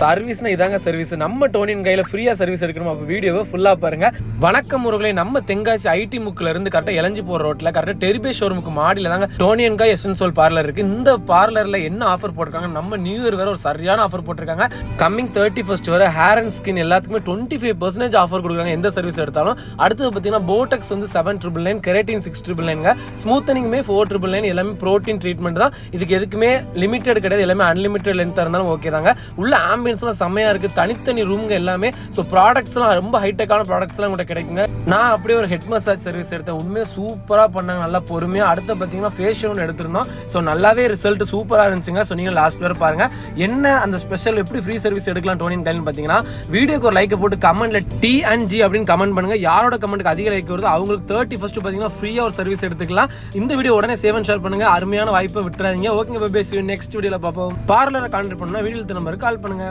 சர்வீஸ்னா இதாங்க சர்வீஸ். நம்ம டோனியின் கையில் ஃப்ரீயாக சர்வீஸ் எடுக்கணும். அப்போ வீடியோவை ஃபுல்லாக பாருங்க. வணக்கம் முருகலை, நம்ம தென்காசி ஐடி முக்கில் இருந்து கரெக்டாக எலஞ்சி போகிற ரோட்டில் கரெக்டாக டெரிபே ஷோரூமுக்கு மாடியில் தாங்க டோனியன் காய் எசன்சோல் பார்லர் இருக்குது. இந்த பார்லரில் என்ன ஆஃபர் போட்டிருக்காங்க, நம்ம நியூ இயர் வேறு ஒரு சரியான ஆஃபர் போட்டிருக்காங்க. கம்மிங் 31st வரை ஹேர் அண்ட் ஸ்கின் எல்லாத்துக்குமே 25% ஆஃபர் கொடுக்குறாங்க எந்த சர்வீஸ் எடுத்தாலும். அடுத்தது பார்த்தீங்கன்னா போட்டக்ஸ் வந்து 7,999, கெரட்டின் 6,999, ஸ்மூத்தனிங்குமே 4,999, எல்லாமே ப்ரோட்டீன் ட்ரீட்மெண்ட் தான். இதுக்கு எதுக்குமே லிமிடெட் கிடையாது, எல்லாமே அன்லிமிட்டட் லென்த்தாக இருந்தாலும் ஓகே தாங்க. உள்ள ஆம்பியன்ஸ்லாம் செம்மையாக இருக்குது, தனித்தனி ரூம்ங்க எல்லாமே. ஸோ ப்ராடக்ட்ஸ்லாம் ரொம்ப ஹைடெக்கான ப்ராடக்ட்ஸ்லாம் கூட கிடைக்குங்க. நான் அப்படியே ஒரு ஹெட் மசாஜ் சர்வீஸ் எடுத்தேன், உண்மையாக சூப்பராக பண்ணாங்க, நல்லா பொறுமையாக. அடுத்து பார்த்தீங்கன்னா ஃபேஷியல் ஒன்று எடுத்திருந்தோம். ஸோ நல்லாவே ரிசல்ட் சூப்பராக இருந்துச்சுங்க. ஸோ நீங்கள் லாஸ்ட் வரை பாருங்கள் என்ன அந்த ஸ்பெஷல் எப்படி ஃப்ரீ சர்வீஸ் எடுக்கலாம் டோனியின் கையில்னு பார்த்தீங்கன்னா, வீடியோக்கு ஒரு லைக்கை போட்டு கமெண்ட்ல T&G அப்படின்னு கமெண்ட் பண்ணுங்க. யாரோட கமெண்ட்டுக்கு அதிக லைக் வருதோ அவங்களுக்கு 31st பார்த்தீங்கன்னா ஃப்ரீயாக ஒரு சர்வீஸ் எடுத்துக்கலாம். இந்த வீடியோ உடனே சேவ் அண்ட் ஷேர் பண்ணுங்க, அருமையான வாய்ப்பை விட்டுறாதீங்க. ஓகேங்க, நெக்ஸ்ட் வீடியோவில் பார்ப்போம். பார்லரை கான்டாக்ட் பண்ணா வீடியோ நம்பருக்கு கால் பண்ணுங்க.